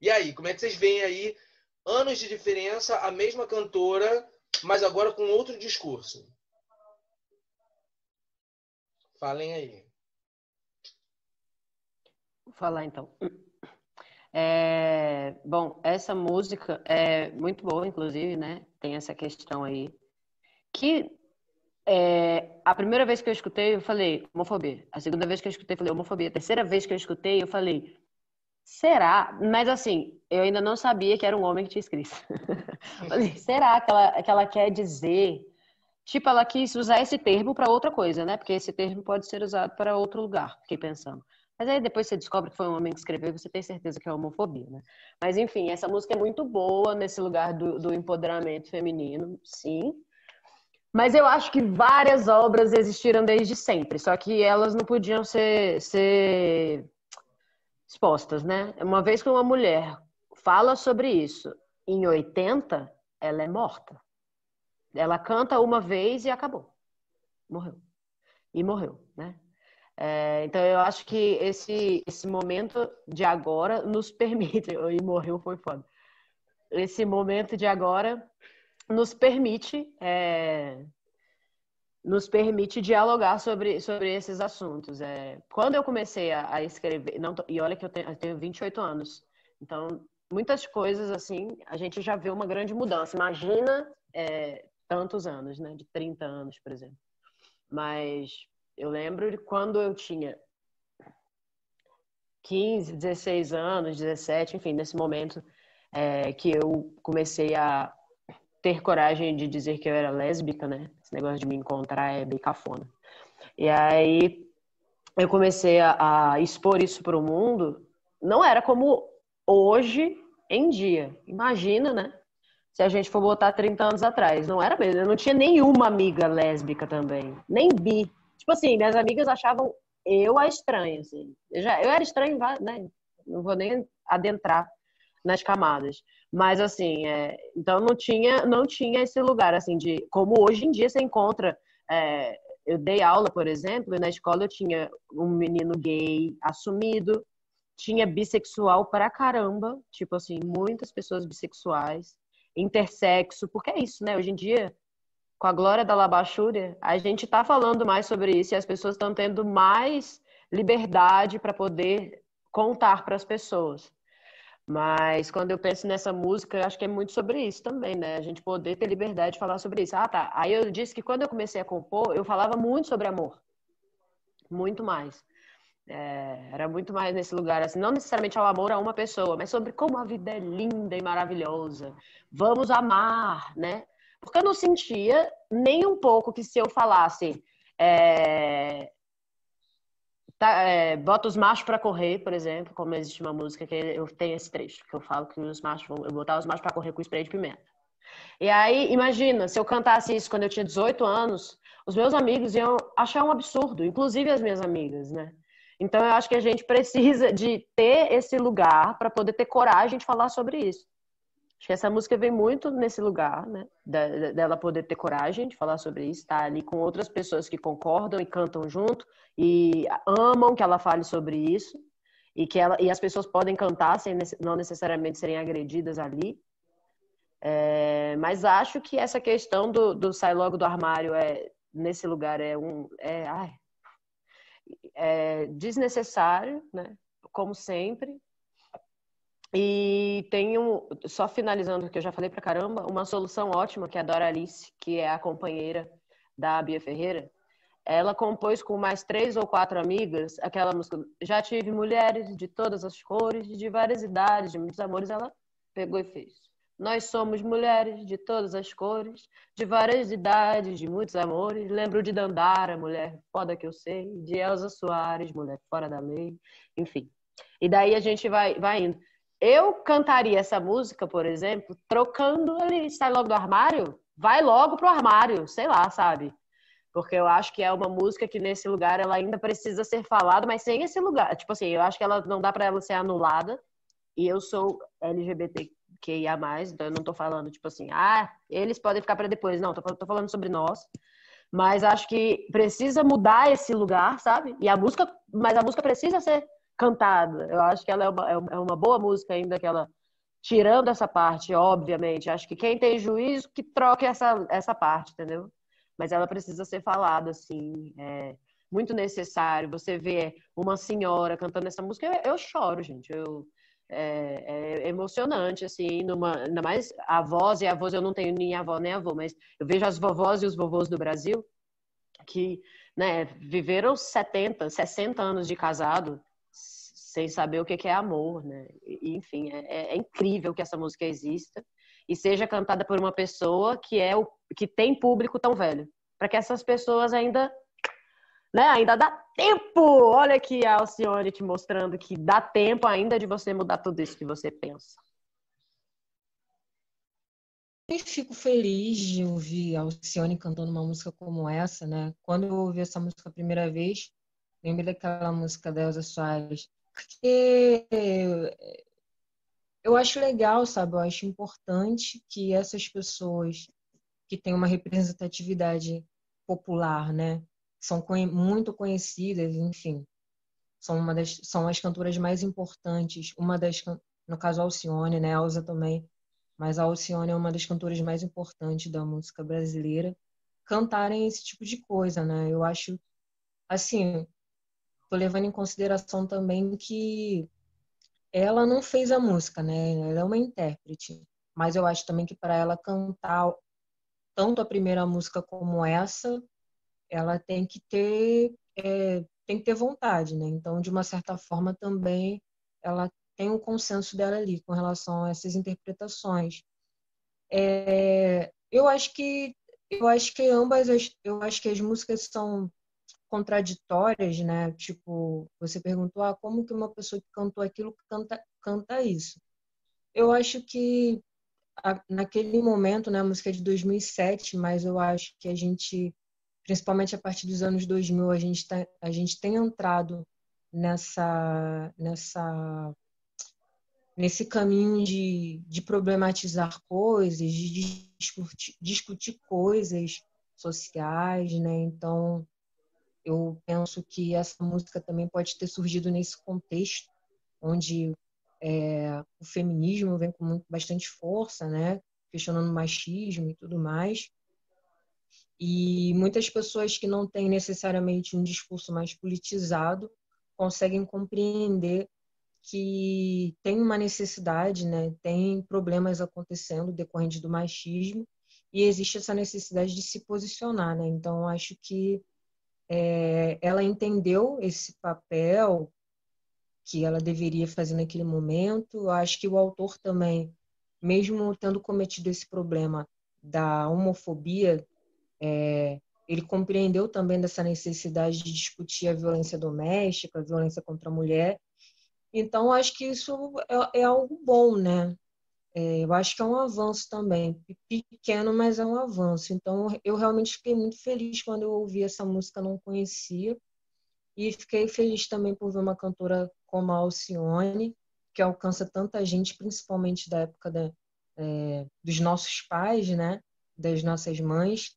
E aí, como é que vocês veem aí, anos de diferença, a mesma cantora, mas agora com outro discurso? Falem aí. Vou falar então. Bom, essa música é muito boa, inclusive, né? Tem essa questão aí. Que a primeira vez que eu escutei, eu falei homofobia. A segunda vez que eu escutei, eu falei homofobia. A terceira vez que eu escutei, eu falei, será? Mas assim, eu ainda não sabia que era um homem que tinha escrito. Falei, será que ela quer dizer? Tipo, ela quis usar esse termo para outra coisa, né? Porque esse termo pode ser usado para outro lugar, fiquei pensando. Mas aí depois você descobre que foi um homem que escreveu e você tem certeza que é homofobia, né? Mas enfim, essa música é muito boa nesse lugar do empoderamento feminino, sim. Mas eu acho que várias obras existiram desde sempre, só que elas não podiam ser expostas, né? Uma vez que uma mulher fala sobre isso em 80, ela é morta. Ela canta uma vez e acabou. Morreu. E morreu, né? Então eu acho que esse momento de agora nos permite. E morreu foi foda. Esse momento de agora nos permite dialogar sobre esses assuntos. Quando eu comecei a escrever, não, e olha que eu tenho 28 anos, então muitas coisas assim, a gente já vê uma grande mudança. Imagina tantos anos, né? De 30 anos, por exemplo. Mas eu lembro de quando eu tinha 15, 16 anos, 17, enfim, nesse momento que eu comecei a ter coragem de dizer que eu era lésbica, né? Esse negócio de me encontrar é bem cafona. E aí eu comecei a expor isso para o mundo. Não era como hoje em dia. Imagina, né? Se a gente for botar 30 anos atrás. Não era mesmo. Eu não tinha nenhuma amiga lésbica também. Nem bi. Tipo assim, minhas amigas achavam eu a estranha, assim. Eu era estranha, né? Não vou nem adentrar nas camadas. Mas, assim, então não tinha esse lugar, assim, de... Como hoje em dia você encontra... eu dei aula, por exemplo, e na escola eu tinha um menino gay assumido, tinha bissexual pra caramba, tipo assim, muitas pessoas bissexuais, intersexo, porque é isso, né? Hoje em dia, com a glória da labachúria, a gente tá falando mais sobre isso e as pessoas estão tendo mais liberdade para poder contar para as pessoas. Mas quando eu penso nessa música, eu acho que é muito sobre isso também, né? A gente poder ter liberdade de falar sobre isso. Ah, tá. Aí eu disse que quando eu comecei a compor, eu falava muito sobre amor. Muito mais. Era muito mais nesse lugar, assim, não necessariamente ao amor a uma pessoa, mas sobre como a vida é linda e maravilhosa. Vamos amar, né? Porque eu não sentia nem um pouco que se eu falasse bota os machos pra correr, por exemplo, como existe uma música que eu tenho esse trecho, que eu falo que eu botar os machos pra correr com spray de pimenta. E aí, imagina, se eu cantasse isso quando eu tinha 18 anos, os meus amigos iam achar um absurdo, inclusive as minhas amigas, né? Então eu acho que a gente precisa de ter esse lugar para poder ter coragem de falar sobre isso. Acho que essa música vem muito nesse lugar, né? Dela poder ter coragem de falar sobre isso, estar ali com outras pessoas que concordam e cantam junto e amam que ela fale sobre isso e as pessoas podem cantar sem não necessariamente serem agredidas ali. Mas acho que essa questão do sai logo do armário nesse lugar é desnecessário, né? Como sempre. E só finalizando, que eu já falei pra caramba, uma solução ótima, que é a Doralice, que é a companheira da Bia Ferreira. Ela compôs com mais 3 ou 4 amigas aquela música. Já tive mulheres de todas as cores, de várias idades, de muitos amores. Ela pegou e fez. Nós somos mulheres de todas as cores, de várias idades, de muitos amores. Lembro de Dandara, mulher foda que eu sei, de Elza Soares, mulher fora da lei, enfim. E daí a gente vai indo. Eu cantaria essa música, por exemplo, trocando ali, sai logo do armário, vai logo pro armário, sei lá, sabe? Porque eu acho que é uma música que nesse lugar ela ainda precisa ser falada, mas sem esse lugar. Tipo assim, eu acho que ela não dá pra ela ser anulada. E eu sou LGBTQIA+, então eu não tô falando, tipo assim, eles podem ficar pra depois. Não, tô falando sobre nós. Mas acho que precisa mudar esse lugar, sabe? Mas a música precisa ser cantada. Eu acho que ela é uma boa música ainda, que ela, tirando essa parte, obviamente. Acho que quem tem juízo que troque essa parte, entendeu? Mas ela precisa ser falada, assim. É muito necessário. Você vê uma senhora cantando essa música, eu choro, gente. É emocionante, assim, ainda mais a voz, eu não tenho nem avó nem avô, mas eu vejo as vovós e os vovôs do Brasil que, né, viveram 70, 60 anos de casado sem saber o que é amor, né? Enfim, é incrível que essa música exista e seja cantada por uma pessoa que tem público tão velho, para que essas pessoas ainda, né, ainda dá tempo. Olha aqui a Alcione te mostrando que dá tempo ainda de você mudar tudo isso que você pensa. Eu fico feliz de ouvir a Alcione cantando uma música como essa, né? Quando eu ouvi essa música a primeira vez, lembrei daquela música da Elza Soares. Porque eu acho legal, sabe? Eu acho importante que essas pessoas que têm uma representatividade popular, né? São muito conhecidas, enfim. São as cantoras mais importantes. No caso, a Alcione, né? A Elza também. Mas a Alcione é uma das cantoras mais importantes da música brasileira. Cantarem esse tipo de coisa, né? Eu acho, assim, tô levando em consideração também que ela não fez a música, né? Ela é uma intérprete. Mas eu acho também que para ela cantar tanto a primeira música como essa, ela tem que ter vontade, né? Então, de uma certa forma, também ela tem um consenso dela ali com relação a essas interpretações. Eu acho que eu acho que as músicas são contraditórias, né? Tipo, você perguntou, como que uma pessoa que cantou aquilo canta isso? Eu acho que naquele momento, né, a música é de 2007, mas eu acho que a gente, principalmente a partir dos anos 2000, a gente tem entrado nesse caminho de problematizar coisas, de discutir coisas sociais, né? Então, eu penso que essa música também pode ter surgido nesse contexto, onde o feminismo vem com bastante força, né? Questionando o machismo e tudo mais. E muitas pessoas que não têm necessariamente um discurso mais politizado conseguem compreender que tem uma necessidade, né? Tem problemas acontecendo decorrente do machismo e existe essa necessidade de se posicionar, né? Então, acho que ela entendeu esse papel que ela deveria fazer naquele momento. Eu acho que o autor também, mesmo tendo cometido esse problema da homofobia, ele compreendeu também dessa necessidade de discutir a violência doméstica, a violência contra a mulher. Então, acho que isso é algo bom, né? Eu acho que é um avanço também, pequeno, mas é um avanço. Então, eu realmente fiquei muito feliz quando eu ouvi essa música, não conhecia, e fiquei feliz também por ver uma cantora como a Alcione, que alcança tanta gente, principalmente da época dos nossos pais, né? Das nossas mães,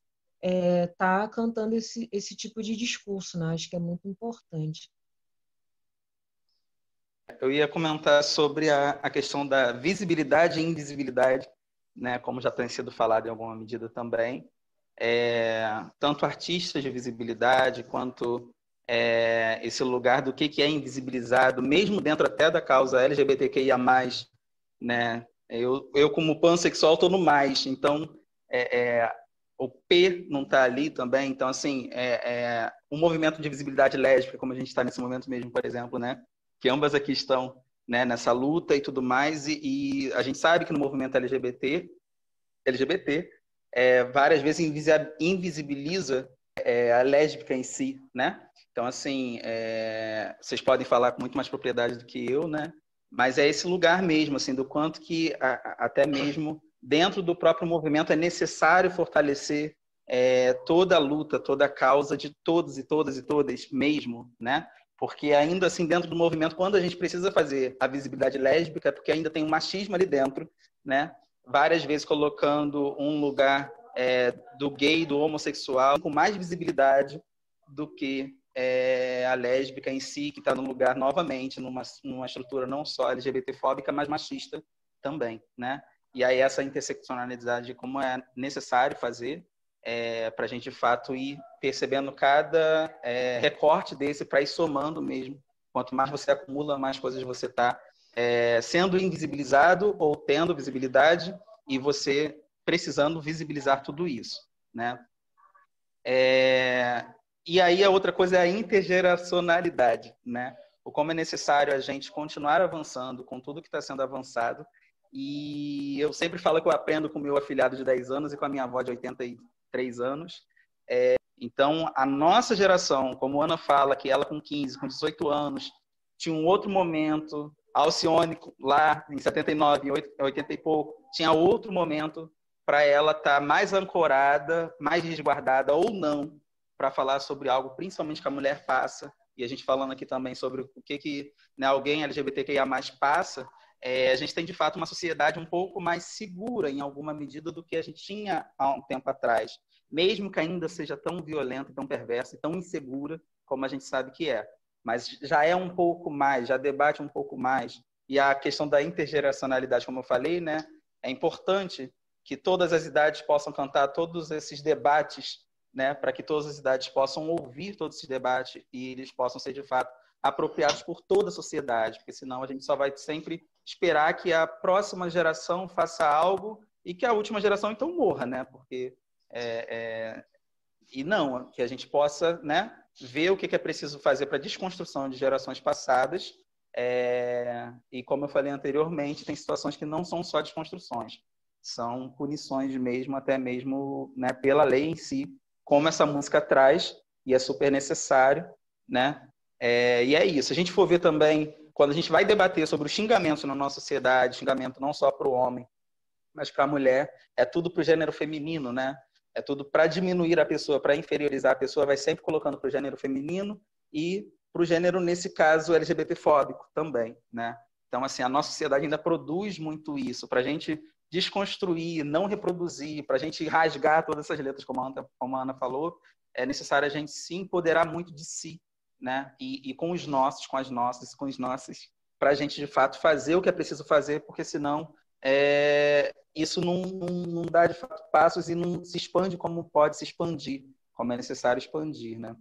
tá cantando esse tipo de discurso, né? Acho que é muito importante. Eu ia comentar sobre a questão da visibilidade e invisibilidade, né, como já tem sido falado em alguma medida também. Tanto artistas de visibilidade, quanto esse lugar do que é invisibilizado, mesmo dentro até da causa LGBTQIA+, né? Eu como pansexual, estou no mais, então o P não está ali também. Então, assim, um movimento de visibilidade lésbica, como a gente está nesse momento mesmo, por exemplo, né? Que ambas aqui estão, né, nessa luta e tudo mais, e a gente sabe que no movimento LGBT várias vezes invisibiliza a lésbica em si, né? Então, assim, vocês podem falar com muito mais propriedade do que eu, né? Mas é esse lugar mesmo, assim, do quanto que até mesmo dentro do próprio movimento é necessário fortalecer toda a luta, toda a causa de todos e todas e todas mesmo, né? Porque ainda assim, dentro do movimento, quando a gente precisa fazer a visibilidade lésbica, porque ainda tem um machismo ali dentro, né? Várias vezes colocando um lugar do gay, do homossexual, com mais visibilidade do que a lésbica em si, que está no lugar, novamente, numa estrutura não só LGBTfóbica, mas machista também, né? E aí essa interseccionalidade, como é necessário fazer, para a gente, de fato, ir percebendo cada recorte desse para ir somando mesmo. Quanto mais você acumula, mais coisas você está sendo invisibilizado ou tendo visibilidade e você precisando visibilizar tudo isso, né? E aí a outra coisa é a intergeracionalidade, né? O como é necessário a gente continuar avançando com tudo que está sendo avançado. E eu sempre falo que eu aprendo com o meu afilhado de 10 anos e com a minha avó de 83 anos. Então, a nossa geração, como a Ana fala, que ela com 15, com 18 anos, tinha um outro momento, a Alcione lá em 79, 80 e pouco, tinha outro momento para ela estar mais ancorada, mais resguardada ou não, para falar sobre algo, principalmente que a mulher passa, e a gente falando aqui também sobre o que né, alguém LGBTQIA+ passa, a gente tem, de fato, uma sociedade um pouco mais segura, em alguma medida, do que a gente tinha há um tempo atrás, mesmo que ainda seja tão violenta, tão perversa e tão insegura, como a gente sabe que é. Mas já é um pouco mais, já debate um pouco mais. E a questão da intergeracionalidade, como eu falei, né, é importante que todas as idades possam cantar todos esses debates, né, para que todas as idades possam ouvir todos esses debates e eles possam ser, de fato, apropriados por toda a sociedade, porque senão a gente só vai sempre esperar que a próxima geração faça algo e que a última geração, então, morra, né? Porque e não, que a gente possa, né, ver o que é preciso fazer para a desconstrução de gerações passadas. E como eu falei anteriormente, tem situações que não são só desconstruções, são punições mesmo, até mesmo, né, pela lei em si, como essa música traz, e é super necessário, né? E é isso. Se a gente for ver também, quando a gente vai debater sobre o xingamento na nossa sociedade, xingamento não só para o homem, mas para a mulher, é tudo para o gênero feminino, né? É tudo para diminuir a pessoa, para inferiorizar a pessoa, vai sempre colocando para o gênero feminino e para o gênero, nesse caso, LGBT-fóbico também, né? Então, assim, a nossa sociedade ainda produz muito isso, para a gente desconstruir, não reproduzir, para a gente rasgar todas essas letras, como a Ana falou, é necessário a gente se empoderar muito de si, né? E com os nossos, com as nossas, com os nossos, para a gente, de fato, fazer o que é preciso fazer, porque senão isso não dá, de fato, passos e não se expande como pode se expandir, como é necessário expandir, né?